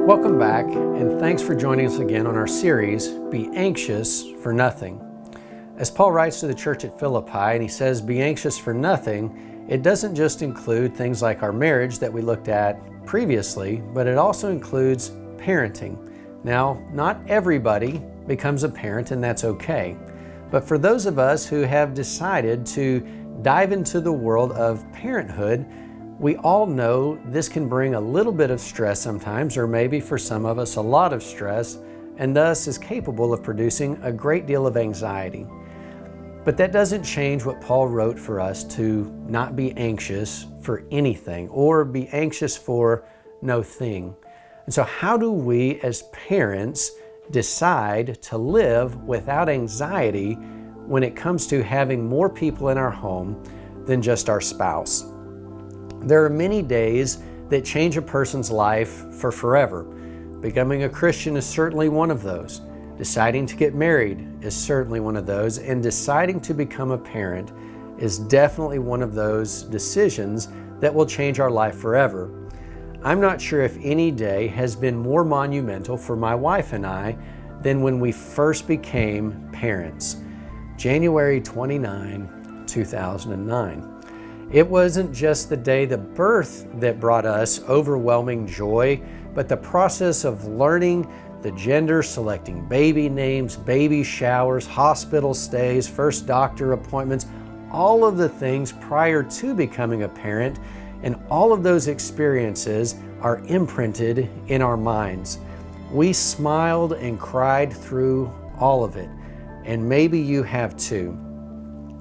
Welcome back, and thanks for joining us again on our series, Be Anxious for Nothing. As Paul writes to the church at Philippi, and he says, be anxious for nothing, it doesn't just include things like our marriage that we looked at previously, but it also includes parenting. Now, not everybody becomes a parent, and that's okay. But for those of us who have decided to dive into the world of parenthood, we all know this can bring a little bit of stress sometimes, or maybe for some of us a lot of stress, and thus is capable of producing a great deal of anxiety. But that doesn't change what Paul wrote for us to not be anxious for anything, or be anxious for no thing. And so how do we as parents decide to live without anxiety when it comes to having more people in our home than just our spouse? There are many days that change a person's life for forever. Becoming a Christian is certainly one of those. Deciding to get married is certainly one of those, and deciding to become a parent is definitely one of those decisions that will change our life forever. I'm not sure if any day has been more monumental for my wife and I than when we first became parents. January 29, 2009. It wasn't just the day of birth that brought us overwhelming joy, but the process of learning the gender, selecting baby names, baby showers, hospital stays, first doctor appointments, all of the things prior to becoming a parent, and all of those experiences are imprinted in our minds. We smiled and cried through all of it, and maybe you have too.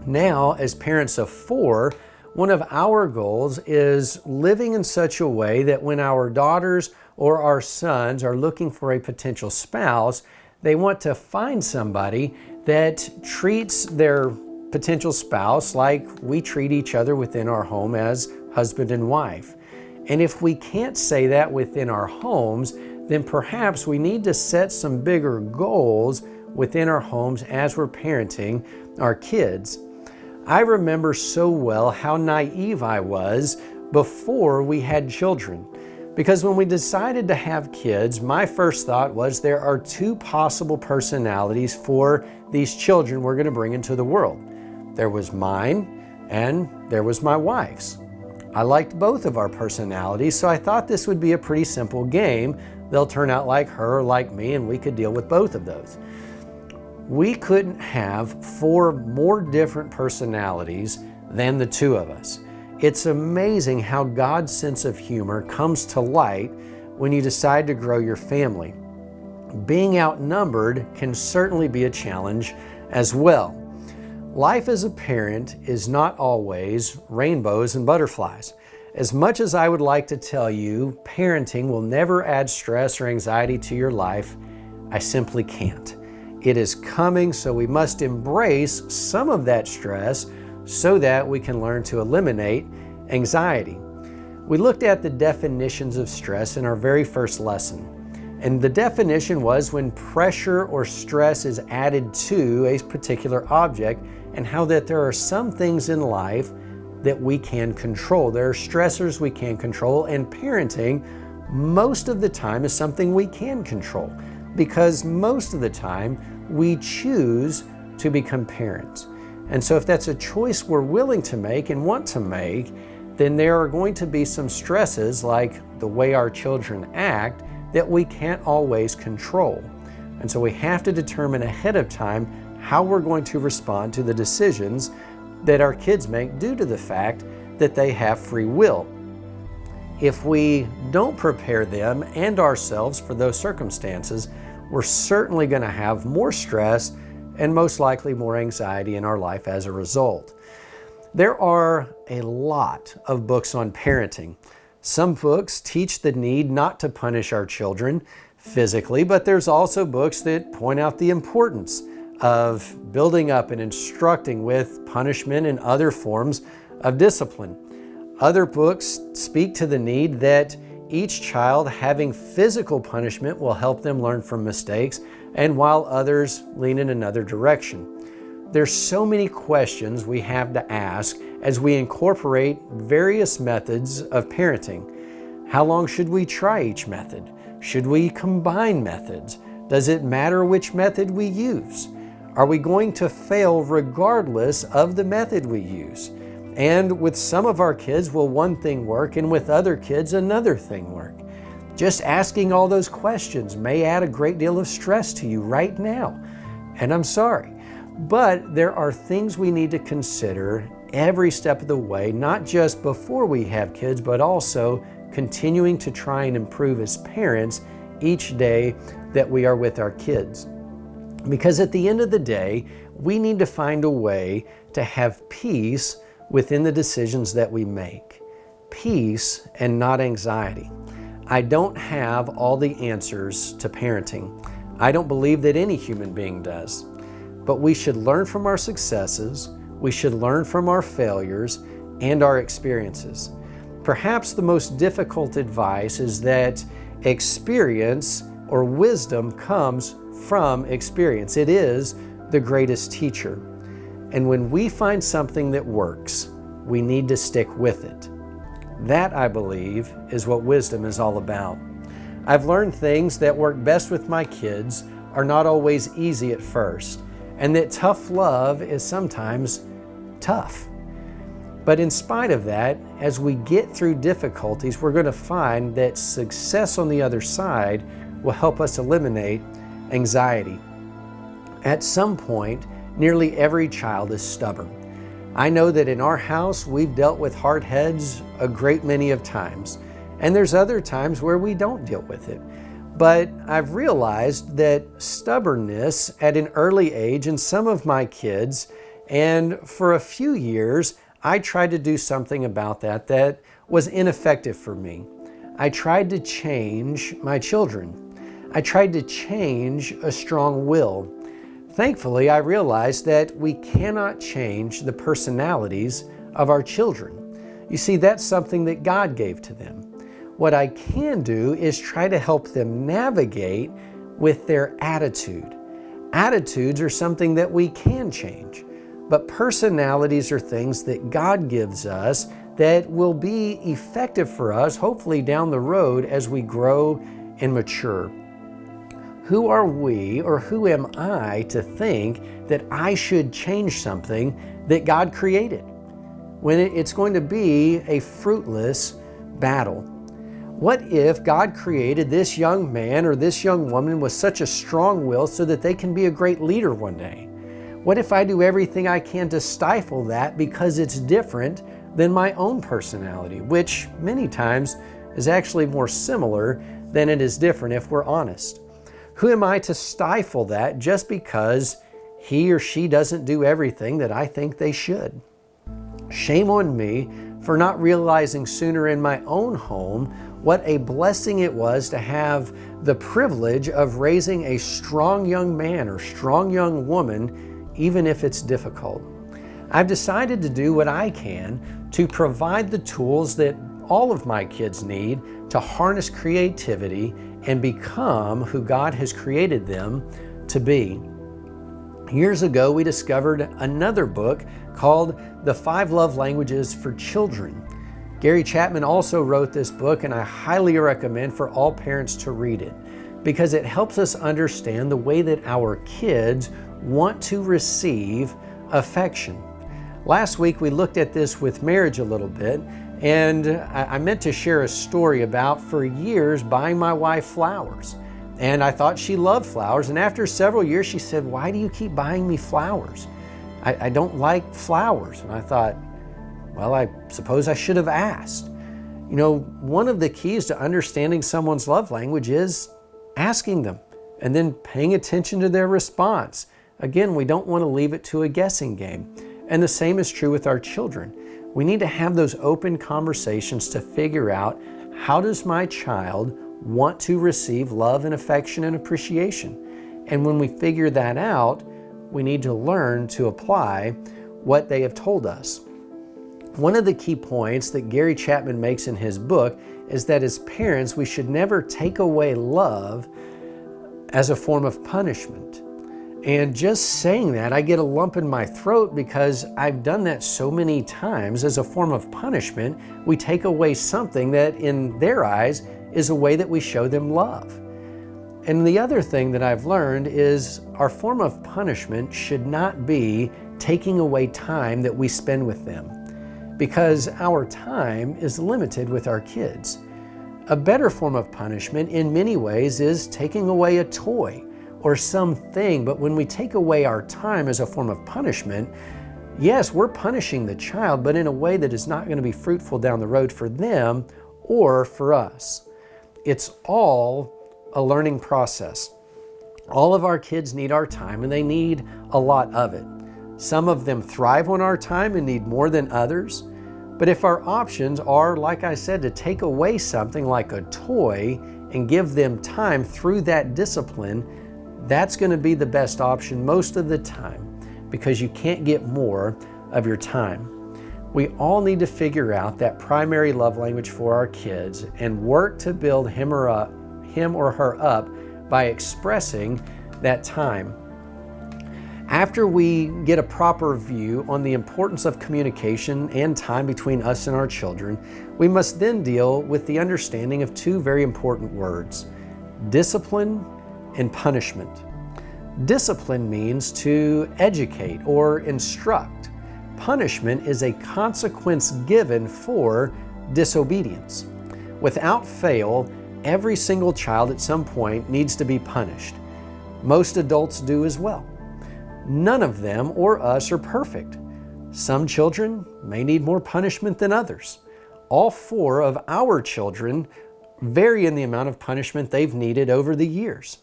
Now, as parents of 4, one of our goals is living in such a way that when our daughters or our sons are looking for a potential spouse, they want to find somebody that treats their potential spouse like we treat each other within our home as husband and wife. And if we can't say that within our homes, then perhaps we need to set some bigger goals within our homes as we're parenting our kids. I remember so well how naive I was before we had children. Because when we decided to have kids, my first thought was there are 2 possible personalities for these children we're going to bring into the world. There was mine and there was my wife's. I liked both of our personalities, so I thought this would be a pretty simple game. They'll turn out like her or like me, and we could deal with both of those. We couldn't have 4 more different personalities than the 2 of us. It's amazing how God's sense of humor comes to light when you decide to grow your family. Being outnumbered can certainly be a challenge as well. Life as a parent is not always rainbows and butterflies. As much as I would like to tell you parenting will never add stress or anxiety to your life, I simply can't. It is coming, so we must embrace some of that stress so that we can learn to eliminate anxiety. We looked at the definitions of stress in our very first lesson. And the definition was when pressure or stress is added to a particular object, and how that there are some things in life that we can control. There are stressors we can control, and parenting most of the time is something we can control, because most of the time we choose to become parents. And so if that's a choice we're willing to make and want to make, then there are going to be some stresses like the way our children act that we can't always control. And so we have to determine ahead of time how we're going to respond to the decisions that our kids make due to the fact that they have free will. If we don't prepare them and ourselves for those circumstances, we're certainly going to have more stress and most likely more anxiety in our life as a result. There are a lot of books on parenting. Some books teach the need not to punish our children physically, but there's also books that point out the importance of building up and instructing with punishment and other forms of discipline. Other books speak to the need that each child having physical punishment will help them learn from mistakes, and while others lean in another direction. There's so many questions we have to ask as we incorporate various methods of parenting. How long should we try each method? Should we combine methods? Does it matter which method we use? Are we going to fail regardless of the method we use? And with some of our kids, will one thing work, and with other kids, another thing work? Just asking all those questions may add a great deal of stress to you right now, and I'm sorry. But there are things we need to consider every step of the way, not just before we have kids, but also continuing to try and improve as parents each day that we are with our kids. Because at the end of the day, we need to find a way to have peace within the decisions that we make. Peace and not anxiety. I don't have all the answers to parenting. I don't believe that any human being does. But we should learn from our successes, we should learn from our failures and our experiences. Perhaps the most difficult advice is that experience or wisdom comes from experience. It is the greatest teacher. And when we find something that works, we need to stick with it. That, I believe, is what wisdom is all about. I've learned things that work best with my kids are not always easy at first, and that tough love is sometimes tough. But in spite of that, as we get through difficulties, we're going to find that success on the other side will help us eliminate anxiety. At some point, nearly every child is stubborn. I know that in our house, we've dealt with hard heads a great many of times, and there's other times where we don't deal with it. But I've realized that stubbornness at an early age in some of my kids, and for a few years, I tried to do something about that was ineffective for me. I tried to change my children. I tried to change a strong will. Thankfully, I realized that we cannot change the personalities of our children. You see, that's something that God gave to them. What I can do is try to help them navigate with their attitude. Attitudes are something that we can change, but personalities are things that God gives us that will be effective for us, hopefully down the road as we grow and mature. Who are we, or who am I to think that I should change something that God created when it's going to be a fruitless battle? What if God created this young man or this young woman with such a strong will so that they can be a great leader one day? What if I do everything I can to stifle that because it's different than my own personality, which many times is actually more similar than it is different if we're honest? Who am I to stifle that just because he or she doesn't do everything that I think they should? Shame on me for not realizing sooner in my own home what a blessing it was to have the privilege of raising a strong young man or strong young woman, even if it's difficult. I've decided to do what I can to provide the tools that all of my kids need to harness creativity and become who God has created them to be. Years ago, we discovered another book called The 5 Love Languages for Children. Gary Chapman also wrote this book, and I highly recommend for all parents to read it because it helps us understand the way that our kids want to receive affection. Last week, we looked at this with marriage a little bit, and I meant to share a story about, for years, buying my wife flowers. And I thought she loved flowers, and after several years, she said, "Why do you keep buying me flowers? I don't like flowers." And I thought, well, I suppose I should have asked. You know, one of the keys to understanding someone's love language is asking them and then paying attention to their response. Again, we don't want to leave it to a guessing game. And the same is true with our children. We need to have those open conversations to figure out, how does my child want to receive love and affection and appreciation? And when we figure that out, we need to learn to apply what they have told us. One of the key points that Gary Chapman makes in his book is that as parents, we should never take away love as a form of punishment. And just saying that, I get a lump in my throat because I've done that so many times. As a form of punishment, we take away something that in their eyes is a way that we show them love. And the other thing that I've learned is our form of punishment should not be taking away time that we spend with them, because our time is limited with our kids. A better form of punishment in many ways is taking away a toy or something, but when we take away our time as a form of punishment, yes, we're punishing the child, but in a way that is not going to be fruitful down the road for them or for us. It's all a learning process. All of our kids need our time, and they need a lot of it. Some of them thrive on our time and need more than others. But if our options are, like I said, to take away something like a toy and give them time through that discipline, that's going to be the best option most of the time, because you can't get more of your time. We all need to figure out that primary love language for our kids and work to build him or her up by expressing that time. After we get a proper view on the importance of communication and time between us and our children, we must then deal with the understanding of two very important words: discipline and punishment. Discipline means to educate or instruct. Punishment is a consequence given for disobedience. Without fail, every single child at some point needs to be punished. Most adults do as well. None of them or us are perfect. Some children may need more punishment than others. All four of our children vary in the amount of punishment they've needed over the years.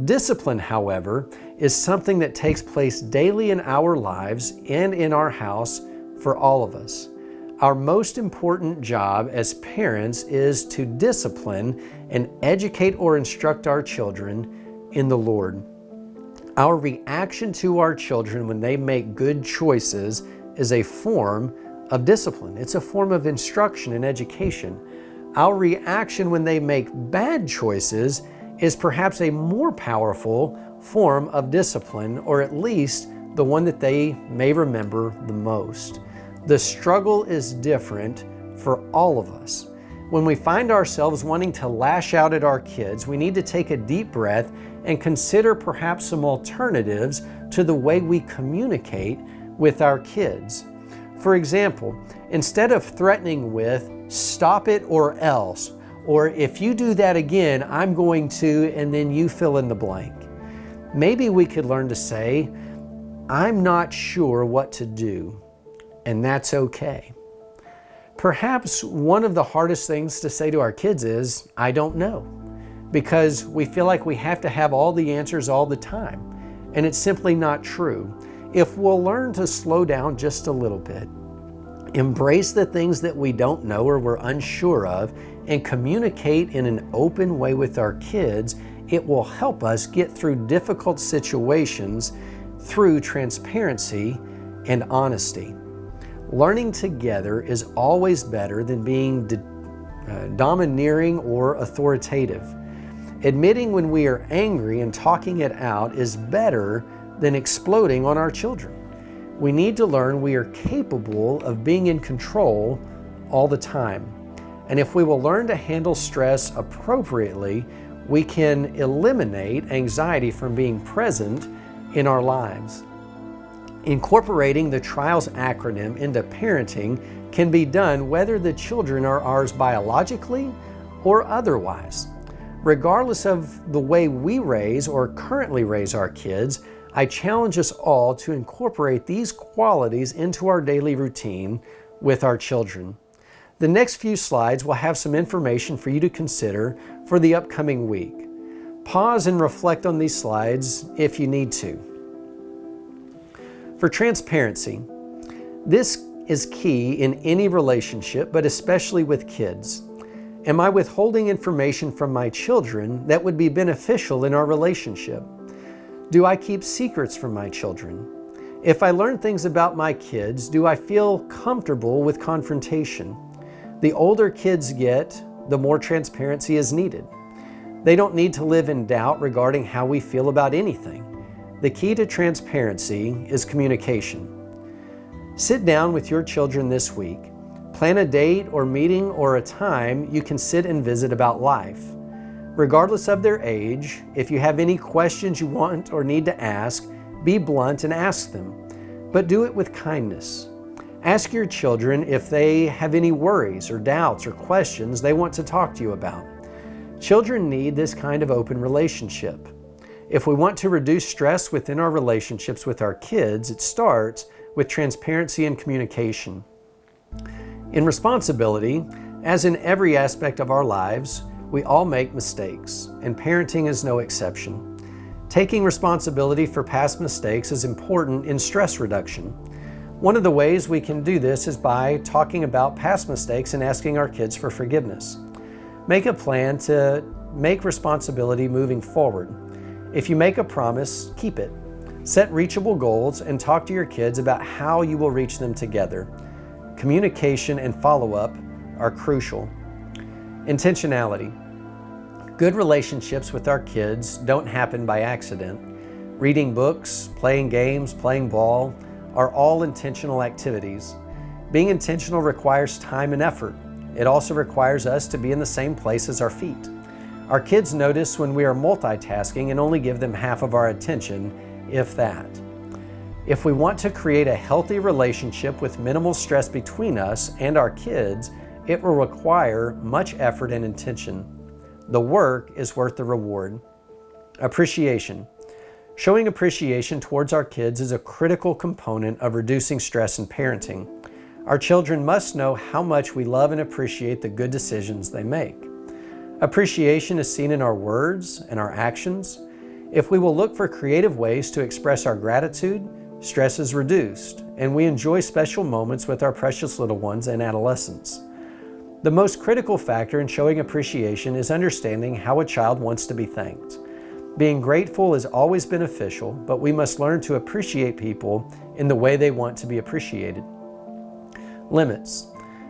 Discipline, however, is something that takes place daily in our lives and in our house for all of us. Our most important job as parents is to discipline and educate or instruct our children in the Lord. Our reaction to our children when they make good choices is a form of discipline. It's a form of instruction and education. Our reaction when they make bad choices is perhaps a more powerful form of discipline, or at least the one that they may remember the most. The struggle is different for all of us. When we find ourselves wanting to lash out at our kids, we need to take a deep breath and consider perhaps some alternatives to the way we communicate with our kids. For example, instead of threatening with, "Stop it or else," or "If you do that again, I'm going to," and then you fill in the blank. Maybe we could learn to say, "I'm not sure what to do," and that's okay. Perhaps one of the hardest things to say to our kids is, "I don't know," because we feel like we have to have all the answers all the time, and it's simply not true. If we'll learn to slow down just a little bit, embrace the things that we don't know or we're unsure of, and communicate in an open way with our kids, it will help us get through difficult situations through transparency and honesty. Learning together is always better than being domineering or authoritative. Admitting when we are angry and talking it out is better than exploding on our children. We need to learn we are capable of being in control all the time. And if we will learn to handle stress appropriately, we can eliminate anxiety from being present in our lives. Incorporating the TRIALS acronym into parenting can be done whether the children are ours biologically or otherwise. Regardless of the way we raise or currently raise our kids, I challenge us all to incorporate these qualities into our daily routine with our children. The next few slides will have some information for you to consider for the upcoming week. Pause and reflect on these slides if you need to. For transparency, this is key in any relationship, but especially with kids. Am I withholding information from my children that would be beneficial in our relationship? Do I keep secrets from my children? If I learn things about my kids, do I feel comfortable with confrontation? The older kids get, the more transparency is needed. They don't need to live in doubt regarding how we feel about anything. The key to transparency is communication. Sit down with your children this week. Plan a date or meeting or a time you can sit and visit about life. Regardless of their age, if you have any questions you want or need to ask, be blunt and ask them, but do it with kindness. Ask your children if they have any worries or doubts or questions they want to talk to you about. Children need this kind of open relationship. If we want to reduce stress within our relationships with our kids, it starts with transparency and communication. In responsibility, as in every aspect of our lives, we all make mistakes, and parenting is no exception. Taking responsibility for past mistakes is important in stress reduction. One of the ways we can do this is by talking about past mistakes and asking our kids for forgiveness. Make a plan to make responsibility moving forward. If you make a promise, keep it. Set reachable goals and talk to your kids about how you will reach them together. Communication and follow-up are crucial. Intentionality. Good relationships with our kids don't happen by accident. Reading books, playing games, playing ball are all intentional activities. Being intentional requires time and effort. It also requires us to be in the same place as our feet. Our kids notice when we are multitasking and only give them half of our attention, if that. If we want to create a healthy relationship with minimal stress between us and our kids, it will require much effort and intention. The work is worth the reward. Appreciation. Showing appreciation towards our kids is a critical component of reducing stress in parenting. Our children must know how much we love and appreciate the good decisions they make. Appreciation is seen in our words and our actions. If we will look for creative ways to express our gratitude, stress is reduced, and we enjoy special moments with our precious little ones and adolescents. The most critical factor in showing appreciation is understanding how a child wants to be thanked. Being grateful is always beneficial, but we must learn to appreciate people in the way they want to be appreciated. Limits.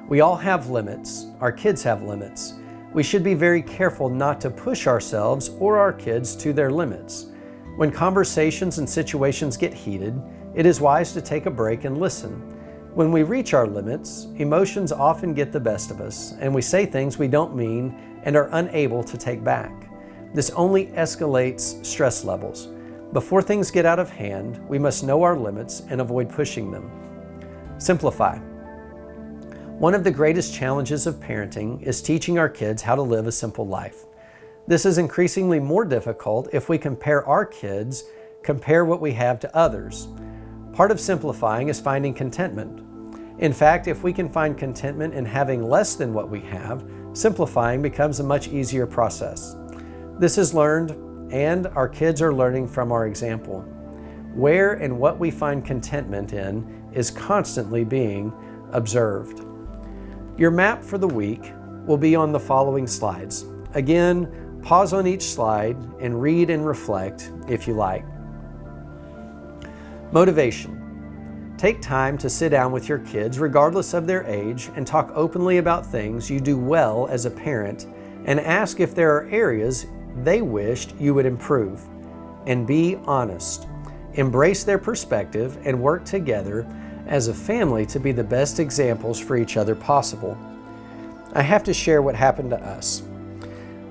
We all have limits. Our kids have limits. We should be very careful not to push ourselves or our kids to their limits. When conversations and situations get heated, it is wise to take a break and listen. When we reach our limits, emotions often get the best of us, and we say things we don't mean and are unable to take back. This only escalates stress levels. Before things get out of hand, we must know our limits and avoid pushing them. Simplify. One of the greatest challenges of parenting is teaching our kids how to live a simple life. This is increasingly more difficult if we compare what we have to others. Part of simplifying is finding contentment. In fact, if we can find contentment in having less than what we have, simplifying becomes a much easier process. This is learned, and our kids are learning from our example. Where and what we find contentment in is constantly being observed. Your map for the week will be on the following slides. Again, pause on each slide and read and reflect if you like. Motivation. Take time to sit down with your kids, regardless of their age, and talk openly about things you do well as a parent, and ask if there are areas they wished you would improve. And be honest. Embrace their perspective and work together as a family to be the best examples for each other possible. I have to share what happened to us.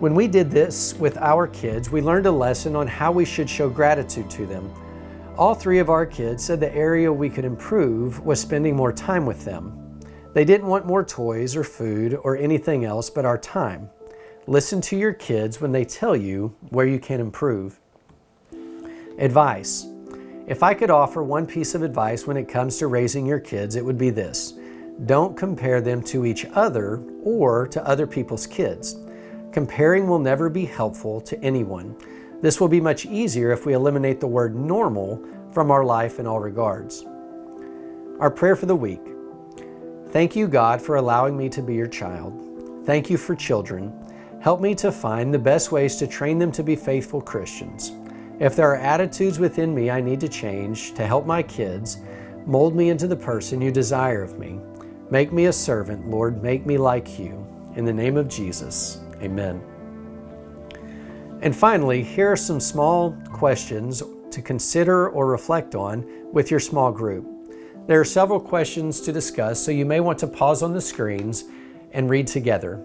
When we did this with our kids, we learned a lesson on how we should show gratitude to them. All three of our kids said the area we could improve was spending more time with them. They didn't want more toys or food or anything else but our time. Listen to your kids when they tell you where you can improve. Advice. If I could offer one piece of advice when it comes to raising your kids, it would be this. Don't compare them to each other or to other people's kids. Comparing will never be helpful to anyone. This will be much easier if we eliminate the word normal from our life in all regards. Our prayer for the week. Thank you, God, for allowing me to be your child. Thank you for children. Help me to find the best ways to train them to be faithful Christians. If there are attitudes within me I need to change to help my kids, mold me into the person you desire of me. Make me a servant, Lord. Make me like you. In the name of Jesus, amen. And finally, here are some small questions to consider or reflect on with your small group. There are several questions to discuss, so you may want to pause on the screens and read together.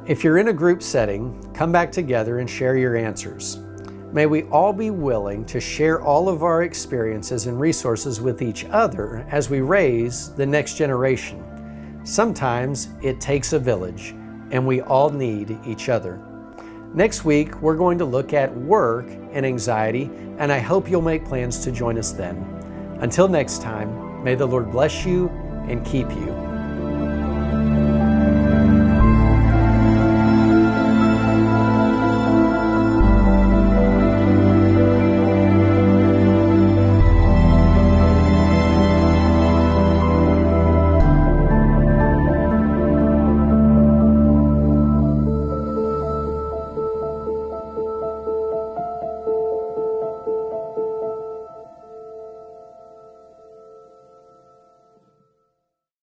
If you're in a group setting, come back together and share your answers. May we all be willing to share all of our experiences and resources with each other as we raise the next generation. Sometimes it takes a village, and we all need each other. Next week, we're going to look at work and anxiety, and I hope you'll make plans to join us then. Until next time, may the Lord bless you and keep you.